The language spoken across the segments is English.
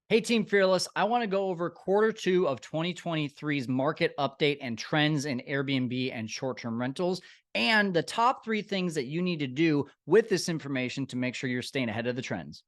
Hey, Team Fearless. I want to go over quarter two of 2023's market update and trends in Airbnb and short term rentals, and the top three things that you need to do with this information to make sure you're staying ahead of the trends.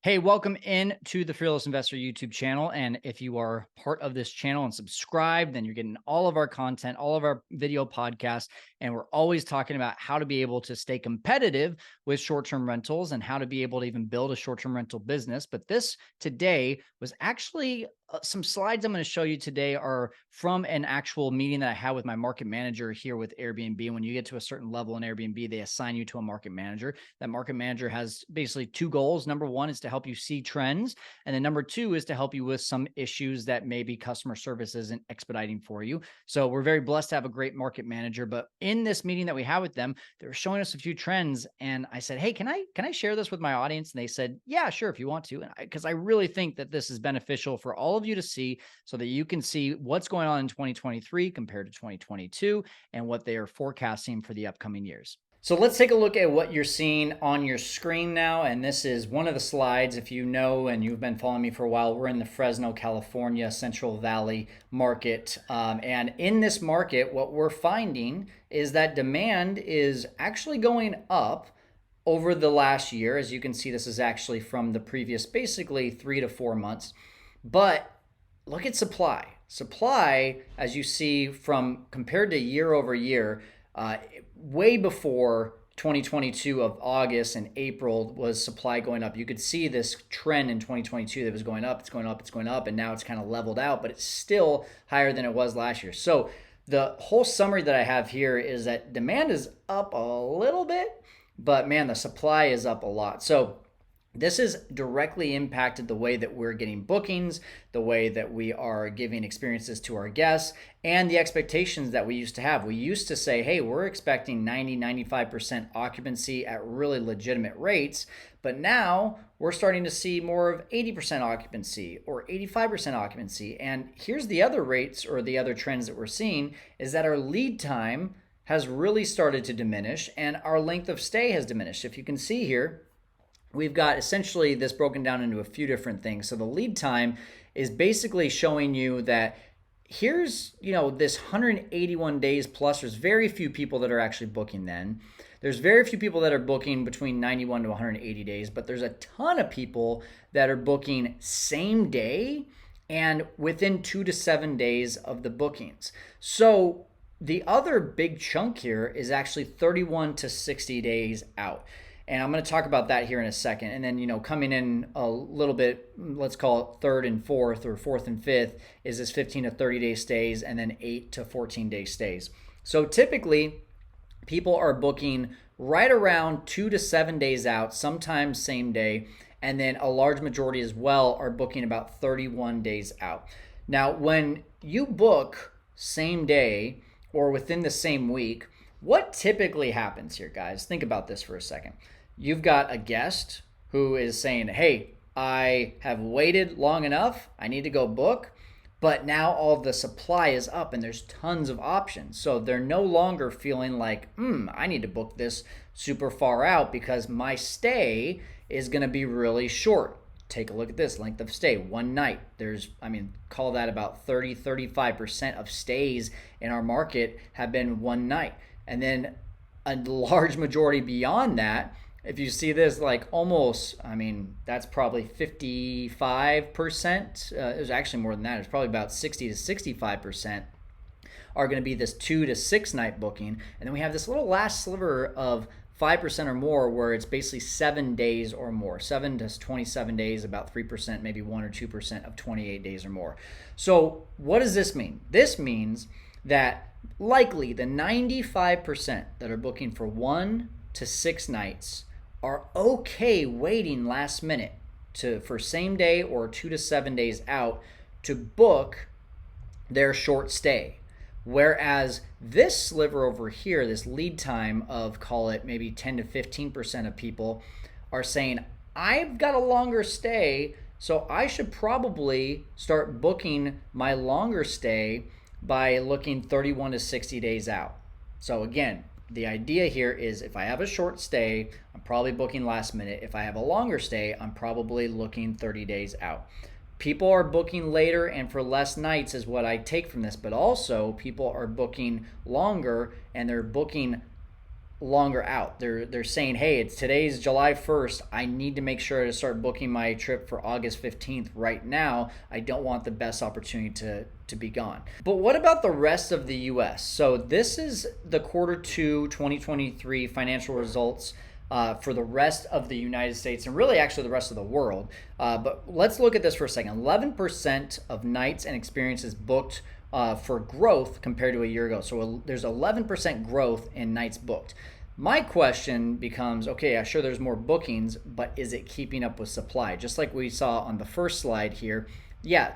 Hey, welcome in to the Fearless Investor YouTube channel. And if you are part of this channel and subscribed, then you're getting all of our content, all of our video podcasts. And we're always talking about how to be able to stay competitive with short-term rentals and how to be able to even build a short-term rental business. But this today was actually some slides I'm going to show you today are from an actual meeting that I had with my market manager here with Airbnb. When you get to a certain level in Airbnb, they assign you to a market manager. That market manager has basically two goals. Number one is to help you see trends. And then number two is to help you with some issues that maybe customer service isn't expediting for you. So we're very blessed to have a great market manager. But in this meeting that we had with them, they were showing us a few trends. And I said, hey, can I share this with my audience? And they said, yeah, sure, if you want to. And because I really think that this is beneficial for all of you to see so that you can see what's going on in 2023 compared to 2022 and what they are forecasting for the upcoming years. So let's take a look at what you're seeing on your screen now. And this is one of the slides. If you know and you've been following me for a while, we're in the Fresno, California, Central Valley market. And in this market, what we're finding is that demand is actually going up over the last year. As you can see, this is actually from the previous basically 3 to 4 months. But look at supply. Supply, as you see from compared to year over year, way before 2022 of August and April was supply going up. You could see this trend in 2022 that was going up, it's going up, it's going up, and now it's kind of leveled out, but it's still higher than it was last year. So the whole summary that I have here is that demand is up a little bit, but man, the supply is up a lot. So this has directly impacted the way that we're getting bookings, the way that we are giving experiences to our guests, and the expectations that we used to have. We used to say, hey, we're expecting 90-95% occupancy at really legitimate rates, but now we're starting to see more of 80% occupancy or 85% occupancy. And here's the other rates or the other trends that we're seeing is that our lead time has really started to diminish and our length of stay has diminished. If you can see here, we've got essentially this broken down into a few different things. So the lead time is basically showing you that here's, this 181 days plus. There's very few people that are actually booking then. There's very few people that are booking between 91 to 180 days, but there's a ton of people that are booking same day and within 2 to 7 days of the bookings. So the other big chunk here is actually 31 to 60 days out. And I'm going to talk about that here in a second. And then, coming in a little bit, let's call it third and fourth or fourth and fifth is this 15 to 30 day stays and then 8 to 14 day stays. So typically people are booking right around 2 to 7 days out, sometimes same day. And then a large majority as well are booking about 31 days out. Now, when you book same day or within the same week, what typically happens here, guys? Think about this for a second. You've got a guest who is saying, hey, I have waited long enough. I need to go book. But now all the supply is up and there's tons of options. So they're no longer feeling like, I need to book this super far out because my stay is going to be really short. Take a look at this length of stay, 1 night. Call that about 35% of stays in our market have been 1 night. And then a large majority beyond that, if you see this, that's probably 55%. It was actually more than that. It's probably about 60 to 65% are going to be this 2 to 6 night booking. And then we have this little last sliver of 5% or more where it's basically 7 days or more. 7 to 27 days, about 3%, maybe 1 or 2% of 28 days or more. So what does this mean? This means that likely the 95% that are booking for 1 to 6 nights are okay waiting last minute for same day or 2 to 7 days out to book their short stay. Whereas this sliver over here, this lead time of call it maybe 10 to 15% of people are saying, I've got a longer stay, so I should probably start booking my longer stay by looking 31 to 60 days out. So again, The idea here is if I have a short stay, I'm probably booking last minute. If I have a longer stay, I'm probably looking 30 days out. People are booking later and for less nights is what I take from this, but also people are booking longer and they're booking longer out. They're saying, hey, today's July 1st. I need to make sure to start booking my trip for August 15th right now. I don't want the best opportunity to be gone. But what about the rest of the US? So this is the Q2 2023 financial results for the rest of the United States and really actually the rest of the world. But let's look at this for a second. 11% of nights and experiences booked for growth compared to a year ago. So there's 11% growth in nights booked. My question becomes, okay, sure there's more bookings, but is it keeping up with supply? Just like we saw on the first slide here, yeah,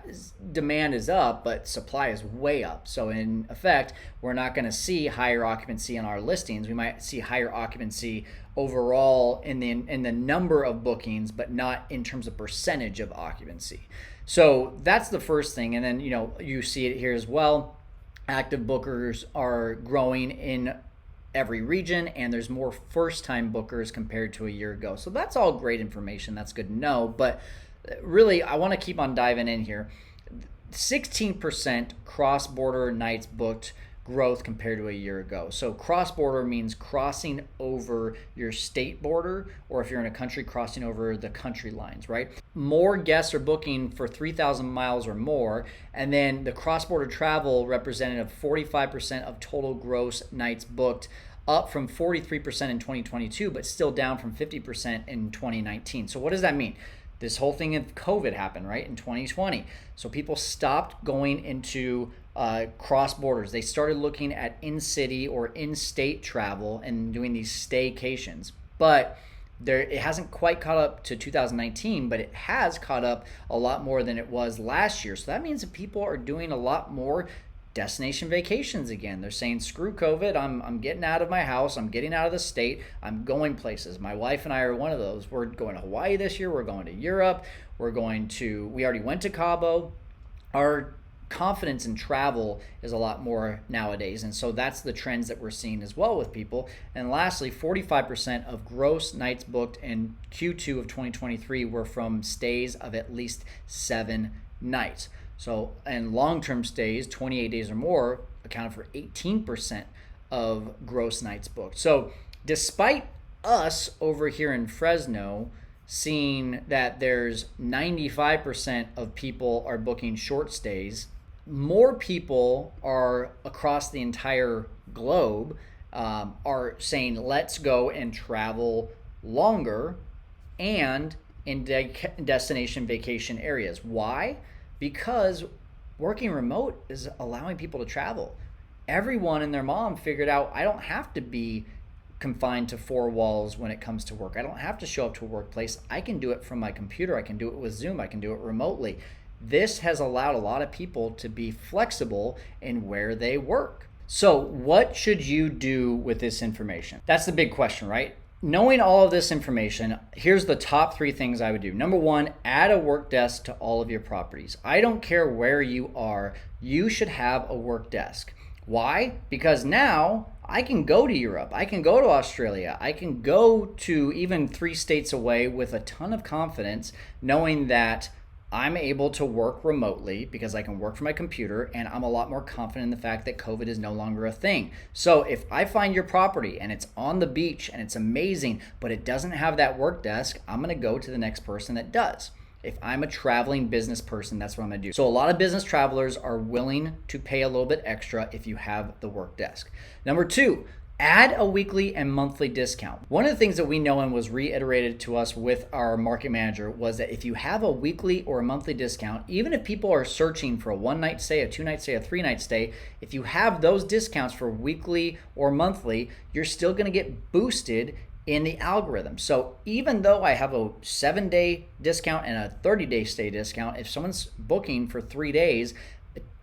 demand is up, but supply is way up. So in effect, we're not going to see higher occupancy in our listings. We might see higher occupancy overall in the number of bookings, but not in terms of percentage of occupancy. So that's the first thing. And then, you see it here as well. Active bookers are growing in every region, and there's more first-time bookers compared to a year ago. So that's all great information. That's good to know. But really, I want to keep on diving in here. 16% cross-border nights booked growth compared to a year ago. So cross-border means crossing over your state border, or if you're in a country, crossing over the country lines, right? More guests are booking for 3,000 miles or more, and then the cross-border travel represented 45% of total gross nights booked, up from 43% in 2022, but still down from 50% in 2019. So what does that mean? This whole thing of COVID happened, right, in 2020. So people stopped going into cross borders. They started looking at in-city or in-state travel and doing these staycations. But it hasn't quite caught up to 2019, but it has caught up a lot more than it was last year. So that means that people are doing a lot more destination vacations again. They're saying, screw COVID, I'm getting out of my house, I'm getting out of the state, I'm going places. My wife and I are one of those. We're going to Hawaii this year, we're going to Europe, we already went to Cabo. Our confidence in travel is a lot more nowadays, and so that's the trends that we're seeing as well with people. And lastly, 45% of gross nights booked in Q2 of 2023 were from stays of at least 7 nights. So, and long-term stays, 28 days or more, accounted for 18% of gross nights booked. So despite us over here in Fresno seeing that there's 95% of people are booking short stays, more people are across the entire globe are saying, let's go and travel longer and in destination vacation areas. Why? Because working remote is allowing people to travel. Everyone and their mom figured out, I don't have to be confined to 4 walls when it comes to work. I don't have to show up to a workplace. I can do it from my computer. I can do it with Zoom. I can do it remotely. This has allowed a lot of people to be flexible in where they work. So what should you do with this information? That's the big question, right? Knowing all of this information, here's the top 3 things I would do. Number 1, add a work desk to all of your properties. I don't care where you are, you should have a work desk. Why? Because now I can go to Europe, I can go to Australia, I can go to even 3 states away with a ton of confidence, knowing that I'm able to work remotely because I can work from my computer, and I'm a lot more confident in the fact that COVID is no longer a thing. So if I find your property and it's on the beach and it's amazing, but it doesn't have that work desk, I'm gonna go to the next person that does. If I'm a traveling business person, that's what I'm gonna do. So a lot of business travelers are willing to pay a little bit extra if you have the work desk. Number 2, add a weekly and monthly discount. One of the things that we know and was reiterated to us with our market manager was that if you have a weekly or a monthly discount, even if people are searching for a 1-night stay, a 2-night stay, a 3-night stay, if you have those discounts for weekly or monthly, you're still gonna get boosted in the algorithm. So even though I have a 7-day discount and a 30-day stay discount, if someone's booking for 3 days,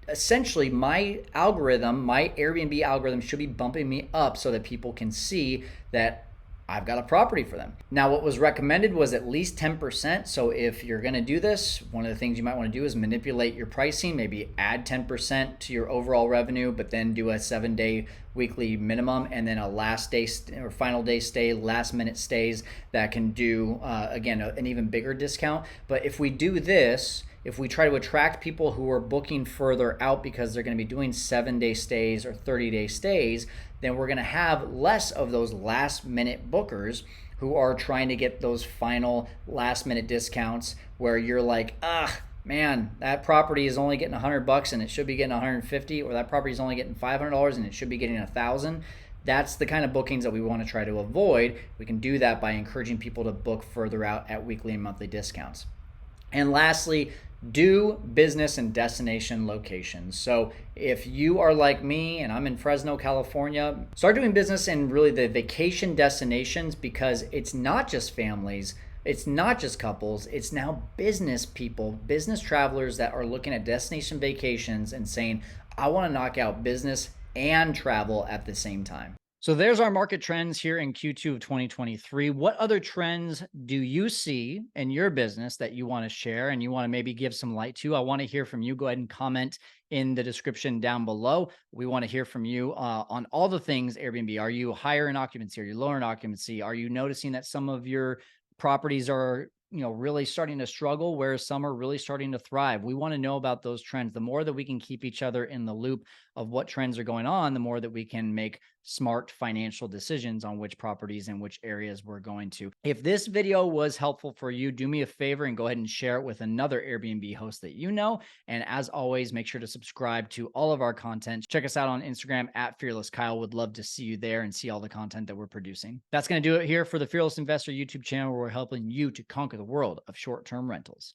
essentially my algorithm, my Airbnb algorithm should be bumping me up so that people can see that I've got a property for them. Now, what was recommended was at least 10%. So if you're going to do this, one of the things you might want to do is manipulate your pricing, maybe add 10% to your overall revenue, but then do a 7-day weekly minimum, and then a last day or final day stay, last minute stays that can do, again, an even bigger discount. But if we do this, if we try to attract people who are booking further out because they're going to be doing 7-day stays or 30-day stays, then we're going to have less of those last minute bookers who are trying to get those final last minute discounts where you're like, man, that property is only getting $100 and it should be getting 150, or that property is only getting $500 and it should be getting 1,000. That's the kind of bookings that we want to try to avoid. We can do that by encouraging people to book further out at weekly and monthly discounts. And lastly, do business in destination locations. So if you are like me and I'm in Fresno, California, start doing business in really the vacation destinations, because it's not just families, it's not just couples, it's now business people, business travelers that are looking at destination vacations and saying, I want to knock out business and travel at the same time. So there's our market trends here in Q2 of 2023. What other trends do you see in your business that you want to share and you want to maybe give some light to? I want to hear from you. Go ahead and comment in the description down below. We want to hear from you on all the things Airbnb. Are you higher in occupancy? Are you lower in occupancy? Are you noticing that some of your properties are really starting to struggle, whereas some are really starting to thrive? We want to know about those trends. The more that we can keep each other in the loop of what trends are going on, the more that we can make smart financial decisions on which properties and which areas we're going to. If this video was helpful for you, do me a favor and go ahead and share it with another Airbnb host that you know. And as always, make sure to subscribe to all of our content. Check us out on Instagram at Fearless Kyle. Would love to see you there and see all the content that we're producing. That's going to do it here for the Fearless Investor YouTube channel, where we're helping you to conquer the world of short-term rentals.